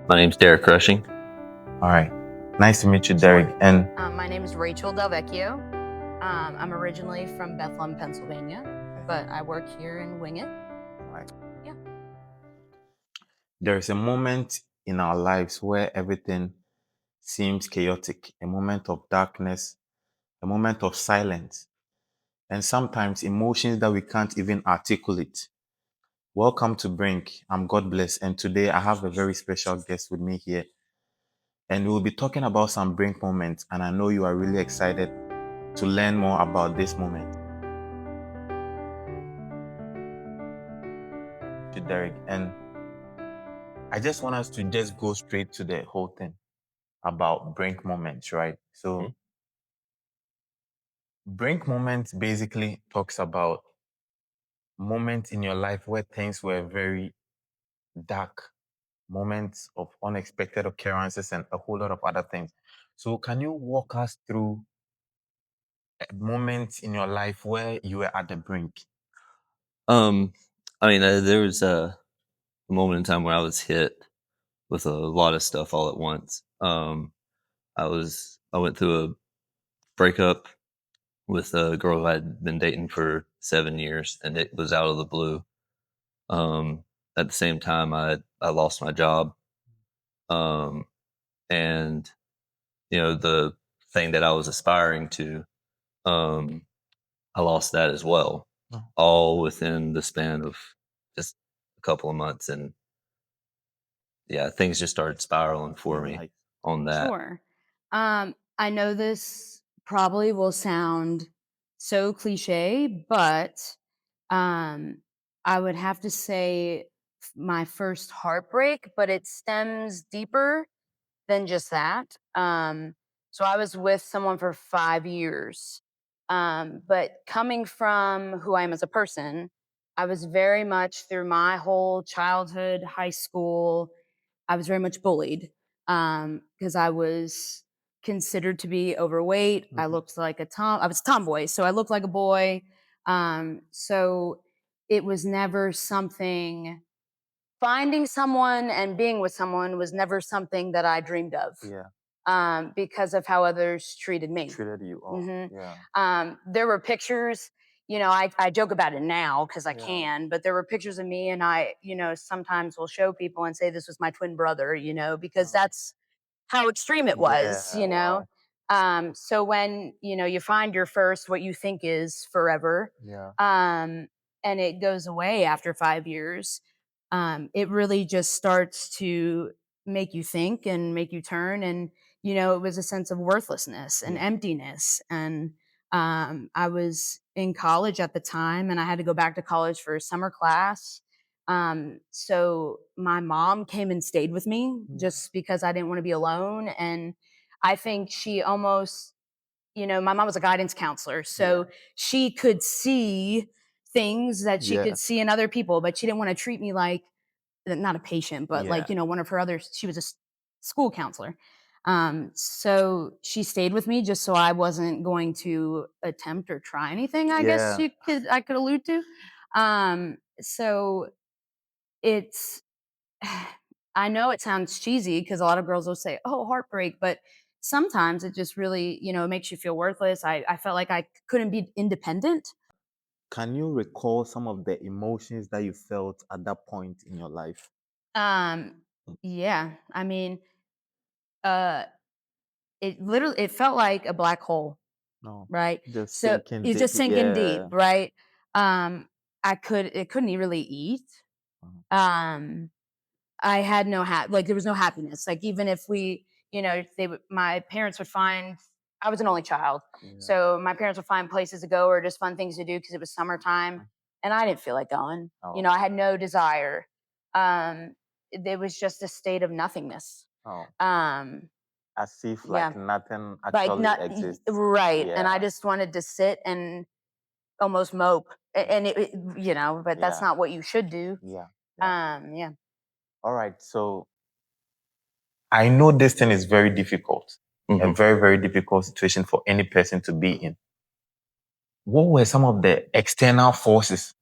My name's Derrick Rushing. All right. Nice to meet you, Derrick. And my name is Rachel Delvecchio. I'm originally from Bethlehem, Pennsylvania, but I work here in Wing It. right. Yeah. There is a moment in our lives where everything seems chaotic, a moment of darkness, a moment of silence, and sometimes emotions that we can't even articulate. Welcome to Brink. I'm Godbless, and today I have a very special guest with me here. And we'll be talking about some Brink moments, and I know you are really excited to learn more about this moment. To Derrick, and I just want us to just go straight to the whole thing about Brink moments, right? So, Brink moments basically talks about moments in your life where things were very dark, moments of unexpected occurrences, and a whole lot of other things. So, can you walk us through a moment in your life where you were at the brink? There was a moment in time where I was hit with a lot of stuff all at once. I went through a breakup with a girl I'd been dating for 7 years, and it was out of the blue. At the same time, I lost my job, um, and the thing that I was aspiring to, um, I lost that as well, Oh. all within the span of just a couple of months, and yeah, things just started spiraling for me Like, on that. Sure. I know this probably will sound so cliche, but I would have to say my first heartbreak, but it stems deeper than just that. So I was with someone for 5 years. But coming from who I am as a person, I was very much through my whole childhood, high school, I was very much bullied because I was considered to be overweight. I looked like I was a tomboy, so I looked like a boy. So it was never something, finding someone and being with someone was never something that I dreamed of yeah, because of how others treated me. treated you all. Mhm. Yeah. There were pictures, I joke about it now because I Yeah. can, but there were pictures of me and I, sometimes will show people and say this was my twin brother, because that's how extreme it was, Yeah, wow. So when, you find your first, what you think is forever, Yeah. and it goes away after 5 years, it really just starts to make you think and make you turn. And, it was a sense of worthlessness and Yeah. emptiness. And I was in college at the time and I had to go back to college for a summer class. So my mom came and stayed with me just because I didn't want to be alone. And I think she almost, my mom was a guidance counselor. So she could see things that she could see in other people, but she didn't want to treat me like, not a patient, but like, one of her others, she was a school counselor. So she stayed with me just so I wasn't going to attempt or try anything, I guess I could allude to. So it's, I know it sounds cheesy because a lot of girls will say, oh, heartbreak, but sometimes it just really, makes you feel worthless. I felt like I couldn't be independent. Can you recall some of the emotions that you felt at that point in your life? Yeah. I mean, uh, it felt like a black hole, No. right? Just So sinking it's deep. just sinking deep, Yeah. right? It couldn't really eat. Um, I had like there was no happiness. Like even if we, my parents would find, I was an only child. So my parents would find places to go or just fun things to do because it was summertime and I didn't feel like going. Oh. I had no desire. It was just a state of nothingness. Oh. Um, As if yeah. nothing Like actually not exists. right. And I Yeah. just wanted to sit and almost mope. And but that's Yeah. not what you should do. Yeah. Yeah. All right. So I know this thing is very difficult, a very, very difficult situation for any person to be in. What were some of the external forces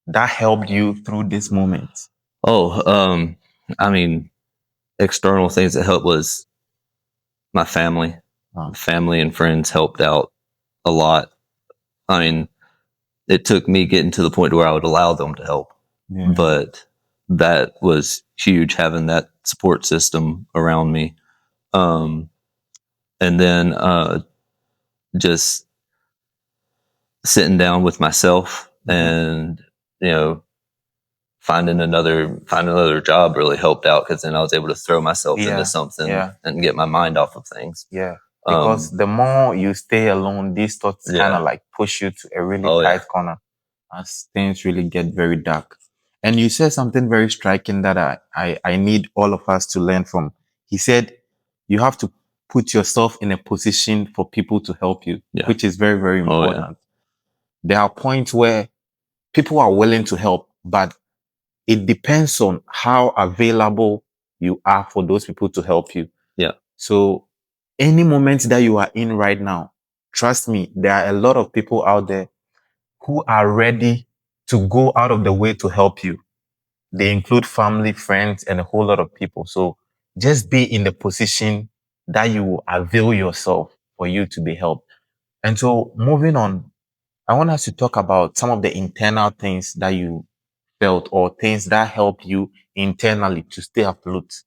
that helped you through this moment? Oh, I mean, external things that helped was my family. Family and friends helped out a lot. I mean, it took me getting to the point where I would allow them to help, but that was huge, having that support system around me. And then just sitting down with myself and, you know, finding another job really helped out, because then I was able to throw myself into something and get my mind off of things. Yeah. Because the more you stay alone, these thoughts kind of like push you to a really tight corner as things really get very dark. And you said something very striking that I need all of us to learn from. He said, you have to put yourself in a position for people to help you, which is very, very important. There are points where people are willing to help, but it depends on how available you are for those people to help you. Yeah. So any moment that you are in right now, trust me, there are a lot of people out there who are ready to go out of the way to help you. They include family, friends, and a whole lot of people. So just be in the position that you will avail yourself for you to be helped. And so moving on, I want us to talk about some of the internal things that you felt, or things that help you internally to stay afloat.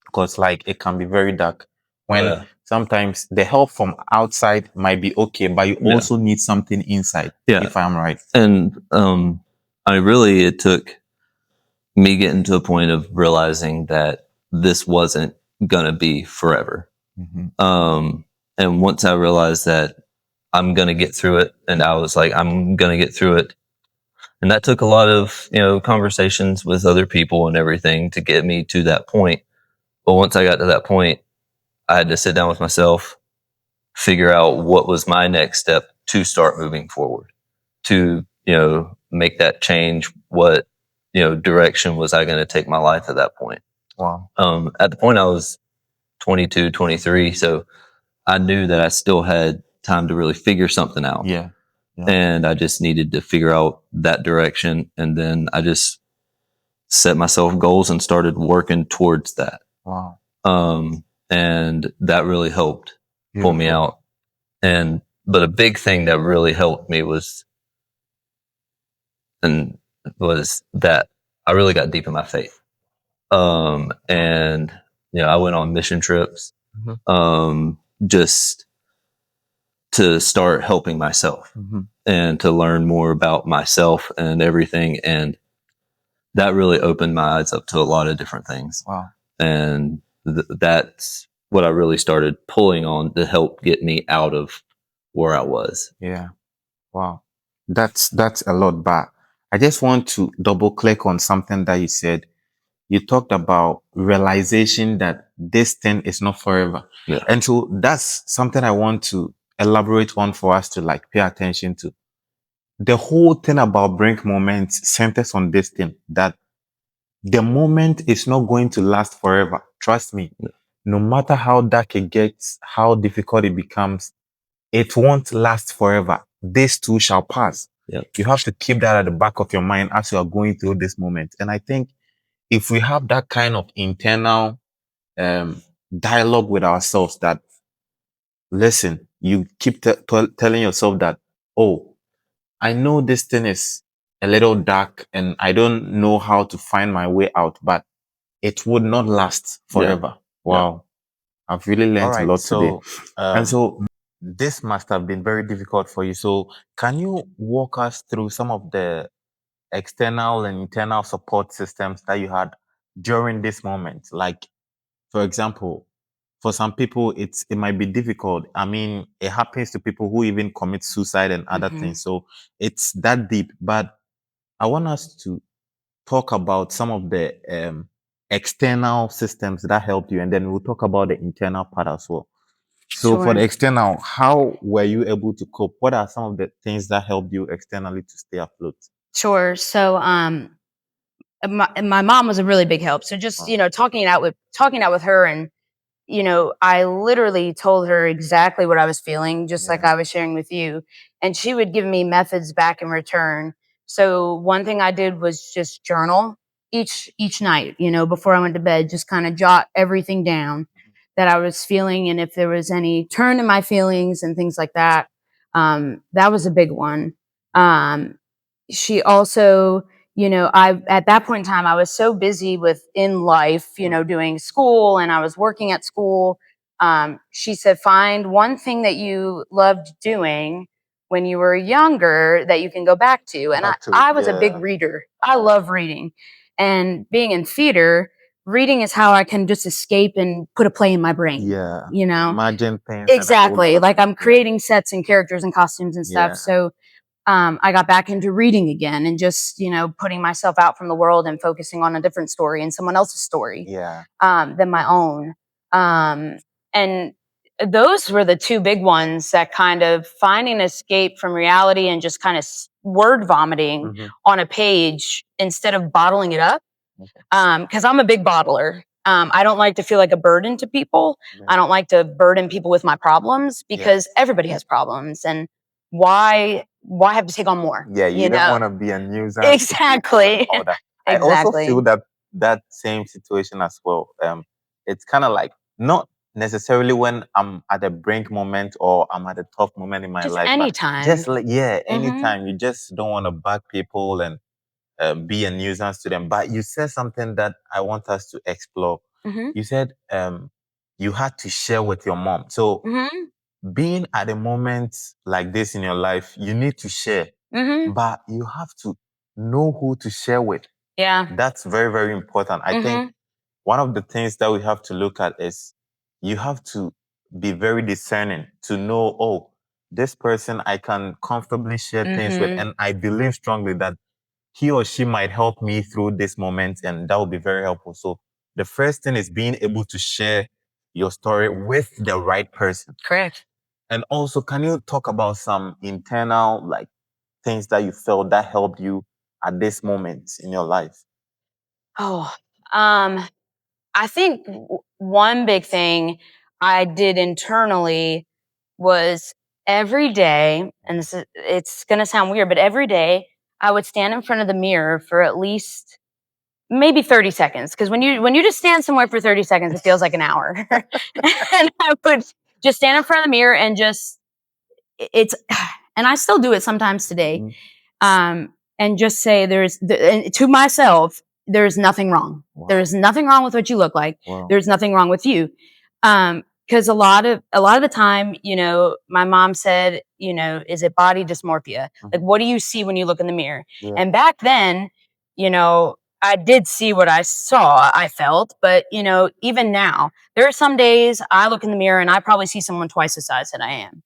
Because like it can be very dark when sometimes the help from outside might be okay, but you also need something inside. If I'm right. And it took me getting to a point of realizing that this wasn't gonna be forever. And once I realized that I'm gonna get through it, and I was like, I'm gonna get through it. And that took a lot of, conversations with other people and everything to get me to that point. But once I got to that point, I had to sit down with myself, figure out what was my next step to start moving forward, to, make that change. What, direction was I going to take my life at that point? Wow. At the point I was 22, 23. So I knew that I still had time to really figure something out. Yeah. And I just needed to figure out that direction. And then I just set myself goals and started working towards that. Wow. And that really helped pull me out. But a big thing that really helped me was that I really got deep in my faith. And I went on mission trips, just to start helping myself and to learn more about myself and everything. And that really opened my eyes up to a lot of different things. Wow. And that's what I really started pulling on to help get me out of where I was. Yeah. Wow. That's a lot, but I just want to double click on something that you said. You talked about realization that this thing is not forever. Yeah. And so that's something I want to elaborate on for us to like pay attention to. The whole thing about Brink moments centers on this thing, that the moment is not going to last forever. Trust me. Yeah. No matter how dark it gets, how difficult it becomes, it won't last forever. This too shall pass. Yep. You have to keep that at the back of your mind as you are going through this moment. And I think if we have that kind of internal dialogue with ourselves, that, listen, you keep telling yourself that, oh, I know this thing is a little dark and I don't know how to find my way out, but it would not last forever. Yeah. Wow. Yeah. I've really learned a lot today. And so this must have been very difficult for you. So can you walk us through some of the external and internal support systems that you had during this moment? Like, for example, for some people, it might be difficult. I mean, it happens to people who even commit suicide and other things. So it's that deep. But I want us to talk about some of the external systems that helped you, and then we'll talk about the internal part as well. So for the external, how were you able to cope? What are some of the things that helped you externally to stay afloat? Sure. So my mom was a really big help. So just, talking it out with her, and I literally told her exactly what I was feeling, just like I was sharing with you. And she would give me methods back in return. So one thing I did was just journal. each night, before I went to bed, just kind of jot everything down that I was feeling, and if there was any turn in my feelings and things like that. That was a big one. She also, I at that point in time I was so busy in life, doing school, and I was working at school. She said, find one thing that you loved doing when you were younger that you can go back to. And I was a big reader. I love reading. And being in theater, reading is how I can just escape and put a play in my brain. Yeah. You know? Imagine things. Exactly. Like I'm creating sets and characters and costumes and stuff. Yeah. So I got back into reading again and just, putting myself out from the world and focusing on a different story and someone else's story than my own. And those were the two big ones, that kind of finding escape from reality and just kind of word vomiting on a page instead of bottling it up. Because I'm a big bottler. I don't like to feel like a burden to people. I don't like to burden people with my problems, because everybody has problems, and why have to take on more? Yeah, you don't want to be a nuisance. Exactly. All that. I also feel that same situation as well. It's kind of like, not necessarily when I'm at a brink moment or I'm at a tough moment in my life. Anytime. Just like, anytime. You just don't want to bug people and be a nuisance to them. But you said something that I want us to explore. You said you had to share with your mom. So being at a moment like this in your life, you need to share, but you have to know who to share with. Yeah. That's very, very important. I think one of the things that we have to look at is you have to be very discerning to know, oh, this person I can comfortably share things with, and I believe strongly that he or she might help me through this moment, and that will be very helpful. So the first thing is being able to share your story with the right person. Correct. And also, can you talk about some internal things that you felt that helped you at this moment in your life? Oh, I think one big thing I did internally was every day, and it's going to sound weird, but every day I would stand in front of the mirror for at least maybe 30 seconds. Because when you just stand somewhere for 30 seconds, it feels like an hour. And I would just stand in front of the mirror and and I still do it sometimes today. And just say to myself, there's nothing wrong. Wow. There's nothing wrong with what you look like. Wow. There's nothing wrong with you. Because a lot of the time, my mom said, is it body dysmorphia? Like, what do you see when you look in the mirror? Yeah. And back then, I did see what I saw, I felt, but even now, there are some days I look in the mirror and I probably see someone twice the size that I am.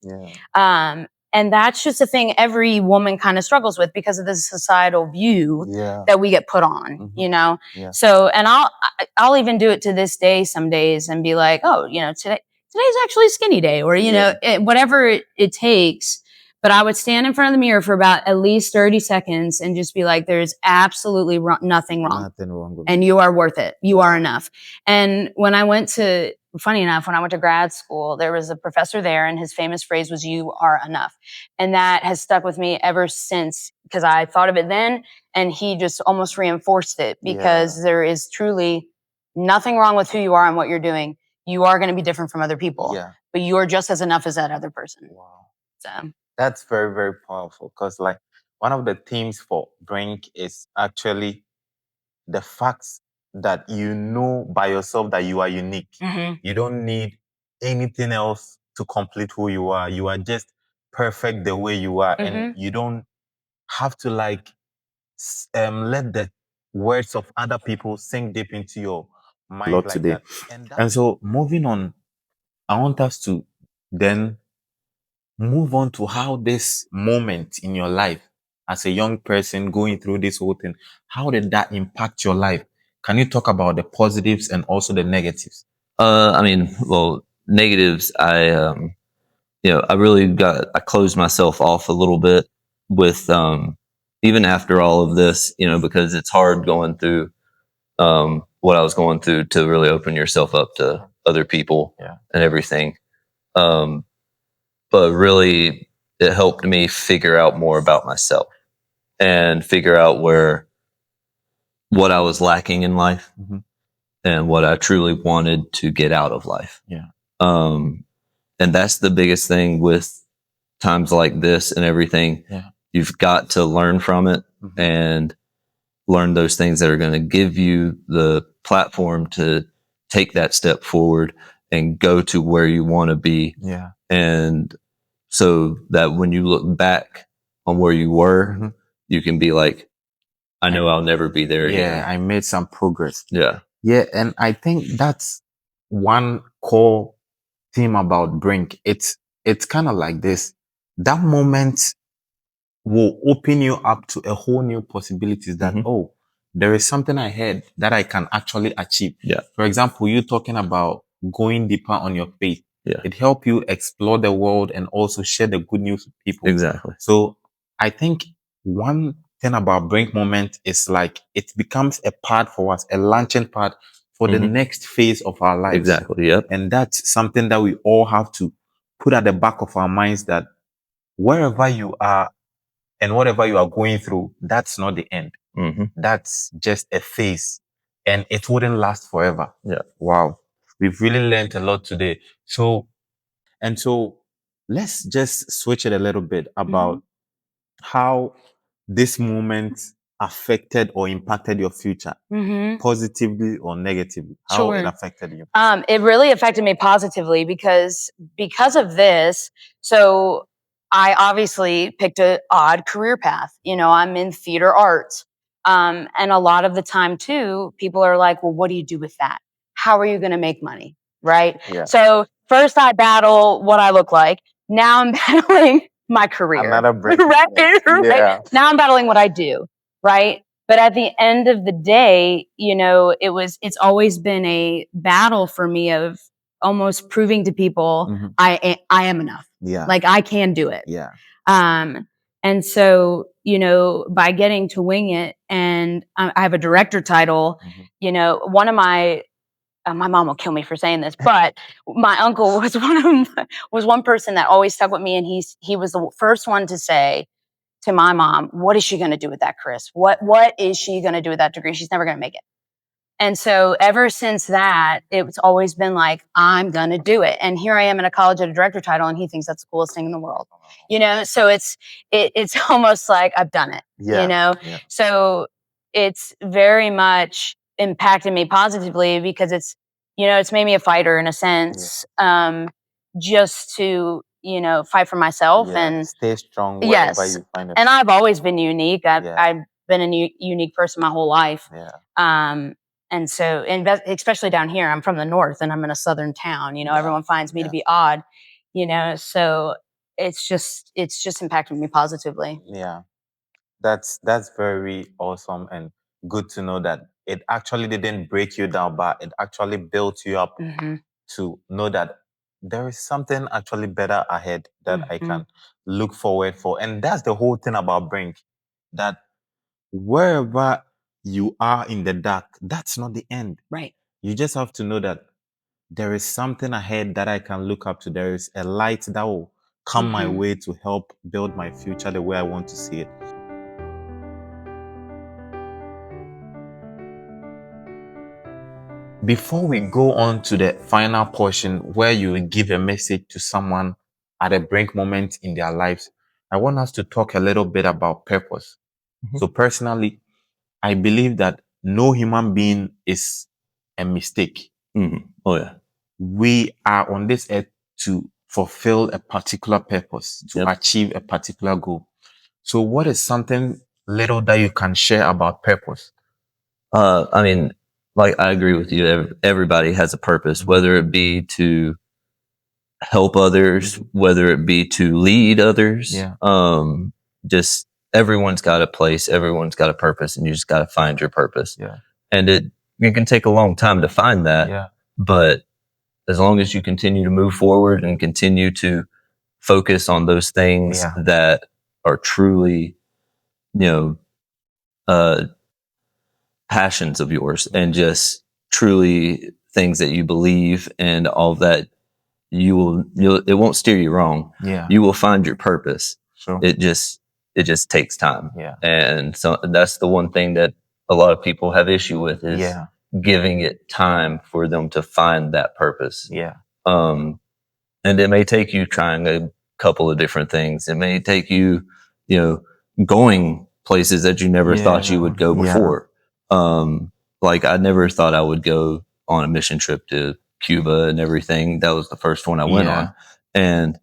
Yeah. And that's just a thing every woman kind of struggles with because of the societal view that we get put on, Yeah. So, and I'll even do it to this day some days and be like, oh, today's actually a skinny day, or, whatever it takes. But I would stand in front of the mirror for about at least 30 seconds and just be like, there's absolutely nothing wrong. Nothing wrong. And you are worth it. You are enough. And funny enough, when I went to grad school, there was a professor there, and his famous phrase was, you are enough. And that has stuck with me ever since, because I thought of it then, and he just almost reinforced it, because there is truly nothing wrong with who you are and what you're doing. You are going to be different from other people, but you are just as enough as that other person. Wow. So that's very, very powerful, because one of the themes for Brink is actually the facts that by yourself that you are unique. You don't need anything else to complete who you are. You are just perfect the way you are, and you don't have to let the words of other people sink deep into your mind like that. And so, moving on, I want us to then move on to how this moment in your life as a young person going through this whole thing, how did that impact your life? Can you talk about the positives and also the negatives? Negatives, I closed myself off a little bit with, even after all of this, because it's hard going through, what I was going through, to really open yourself up to other people and everything. But really, it helped me figure out more about myself and figure out where what I was lacking in life Mm-hmm. and what I truly wanted to get out of life. Yeah. And that's the biggest thing with times like this and everything. Yeah. You've got to learn from it Mm-hmm. and learn those things that are going to give you the platform to take that step forward and go to where you want to be. Yeah. And so that when you look back on where you were, Mm-hmm. you can be like, I know I'll never be there Yeah, again. I made some progress. Yeah. Yeah, and I think that's one core theme about Brink. It's kind of like this. That moment will open you up to a whole new possibilities that, Mhm. oh, there is something ahead that I can actually achieve. Yeah. For example, you talking about going deeper on your faith. Yeah. It helps you explore the world and also share the good news with people. Exactly. So I think one thing about Brink moment is like it becomes a part for us, a launching pad for the next phase of our lives. Exactly. Yep. And that's something that we all have to put at the back of our minds that wherever you are and whatever you are going through, that's not the end. Mm-hmm. That's just a phase and it wouldn't last forever. Yeah. Wow. We've really learned a lot today. So let's just switch it a little bit about how this moment affected or impacted your future, positively or negatively, how it Sure. affected you. It really affected me positively because of this. So I obviously picked an odd career path. You know, I'm in theater arts. And a lot of the time too, people are like, well, what do you do with that? How are you going to make money? Right. Yeah. So first I battle what I look like. Now I'm battling my career. Another break. Right? Yeah. Now I'm battling what I do. Right. But at the end of the day, you know, it's always been a battle for me of almost proving to people I am enough. Yeah. Like I can do it. Yeah. And so, you know, by getting to wing it and I have a director title, you know, one of my mom will kill me for saying this, but my uncle was one person that always stuck with me. And he was the first one to say to my mom, what is she going to do with that, Chris? What is she going to do with that degree? She's never going to make it. And so ever since that, it's always been like, I'm going to do it. And here I am in a college at a director title and he thinks that's the coolest thing in the world. You know, so it's almost like I've done it, you know? Yeah. So it's very much impacted me positively because it's, you know, it's made me a fighter in a sense, just to, you know, fight for myself and stay strong wherever you find it. And I've always been unique. I've been a unique person my whole life. And so, especially down here, I'm from the north and I'm in a southern town. You know, everyone finds me to be odd. You know, so it's just impacted me positively. Yeah, that's very awesome and good to know that it actually didn't break you down, but it actually built you up to know that there is something actually better ahead that I can look forward for. And that's the whole thing about Brink, that wherever you are in the dark, that's not the end. Right. You just have to know that there is something ahead that I can look up to. There is a light that will come my way to help build my future the way I want to see it. Before we go on to the final portion where you give a message to someone at a Brink moment in their lives, I want us to talk a little bit about purpose. So personally, I believe that no human being is a mistake. Oh yeah. We are on this earth to fulfill a particular purpose, to achieve a particular goal. So what is something little that you can share about purpose? I mean, like I agree with you. Everybody has a purpose, whether it be to help others, whether it be to lead others. Just everyone's got a place, everyone's got a purpose, and you just got to find your purpose. And it can take a long time to find that, but as long as you continue to move forward and continue to focus on those things that are truly, you know, passions of yours and just truly things that you believe and all that, it won't steer you wrong. You will find your purpose. It just takes time. And so that's the one thing that a lot of people have issue with is Yeah. giving it time for them to find that purpose. Yeah. And it may take you trying a couple of different things. It may take you, going places that you never thought you would go before. Like I never thought I would go on a mission trip to Cuba and everything. That was the first one I went on. And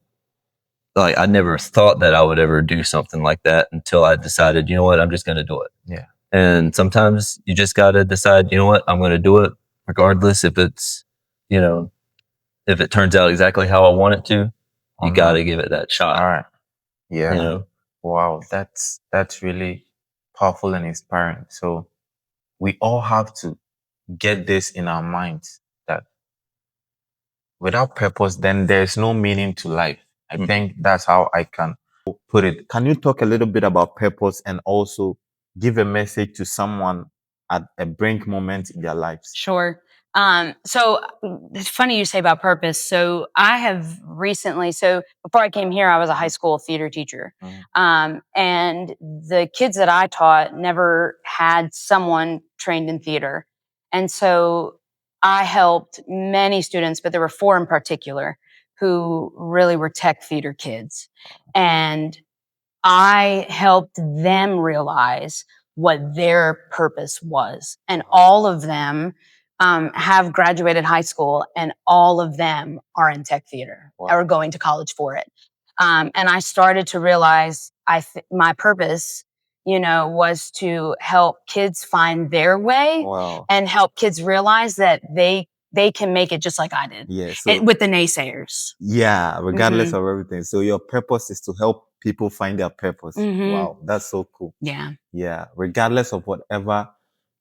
like I never thought that I would ever do something like that until I decided, you know what, I'm just going to do it. Yeah. And sometimes you just got to decide, you know what, I'm going to do it regardless if it's, if it turns out exactly how I want it to. You got to give it that shot. All right. Yeah. You Wow. That's really powerful and inspiring. So we all have to get this in our minds that without purpose, then there's no meaning to life. I think that's how I can put it. Can you talk a little bit about purpose and also give a message to someone at a brink moment in their lives? Sure. So it's funny you say about purpose. So I have recently, so before I came here, I was a high school theater teacher. And the kids that I taught never had someone trained in theater. And so I helped many students, but there were 4 in particular who really were tech theater kids. And I helped them realize what their purpose was. And all of them have graduated high school, and all of them are in tech theater or going to college for it. And I started to realize my purpose, was to help kids find their way and help kids realize that they can make it just like I did. Yeah. So, with the naysayers. Yeah, regardless of everything. So your purpose is to help people find their purpose. Wow, that's so cool. Yeah. Yeah, regardless of whatever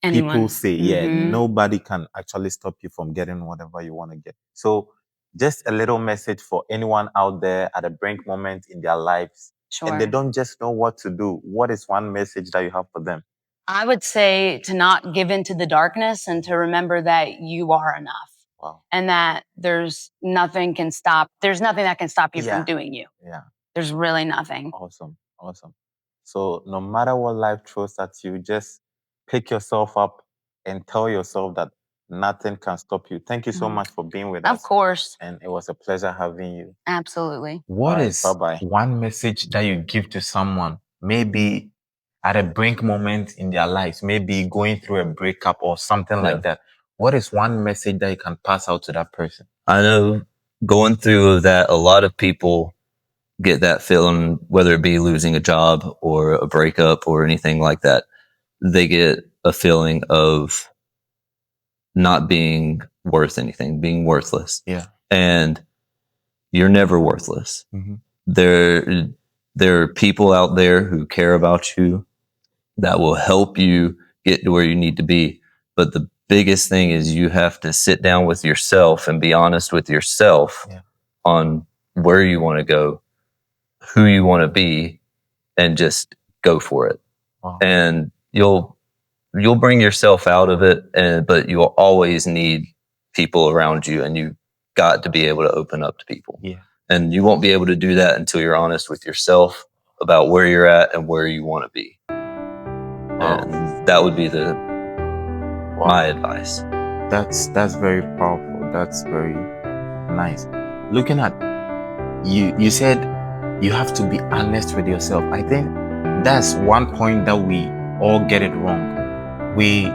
Anyone. people say, nobody can actually stop you from getting whatever you want to get. So just a little message for anyone out there at a brink moment in their lives. Sure. And they don't just know what to do. What is one message that you have for them? I would say to not give into the darkness and to remember that you are enough. Wow. And that there's nothing that can stop you from doing you. Yeah. There's really nothing. Awesome. So no matter what life throws at you, just pick yourself up and tell yourself that nothing can stop you. Thank you so much for being with us. Of course. And it was a pleasure having you. Absolutely. What is one message that you give to someone, maybe at a brink moment in their lives, maybe going through a breakup or something like that? What is one message that you can pass out to that person? I know going through that, a lot of people get that feeling, whether it be losing a job or a breakup or anything like that. They get a feeling of not being worth anything, being worthless. Yeah. And you're never worthless. There are people out there who care about you that will help you get to where you need to be. But the biggest thing is you have to sit down with yourself and be honest with yourself on where you want to go, who you want to be, and just go for it. Wow. And you'll bring yourself out of it, but you'll always need people around you, and you got to be able to open up to people. Yeah. And you won't be able to do that until you're honest with yourself about where you're at and where you want to be. And that would be my advice. That's very powerful. That's very nice. Looking at you said you have to be honest with yourself. I think that's one point that we all get it wrong. We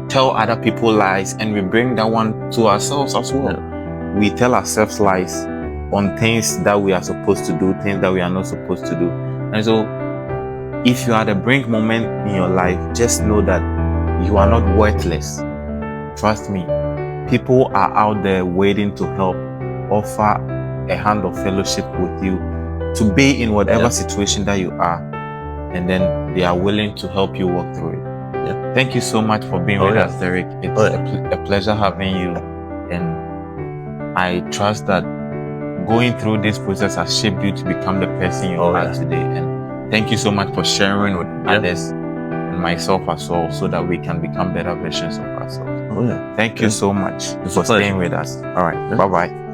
tell other people lies and we bring that one to ourselves as well. We tell ourselves lies on things that we are supposed to do, things that we are not supposed to do. And so if you are at a brink moment in your life, just know that you are not worthless. Trust me, people are out there waiting to help, offer a hand of fellowship with you, to be in whatever situation that you are, and then they are willing to help you walk through it. Thank you so much for being with us, Derrick. It's a pleasure having you, and I trust that going through this process has shaped you to become the person you are today. And thank you so much for sharing with others and myself as well, so that we can become better versions of ourselves. Thank you so much for staying with us. All right. Bye-bye.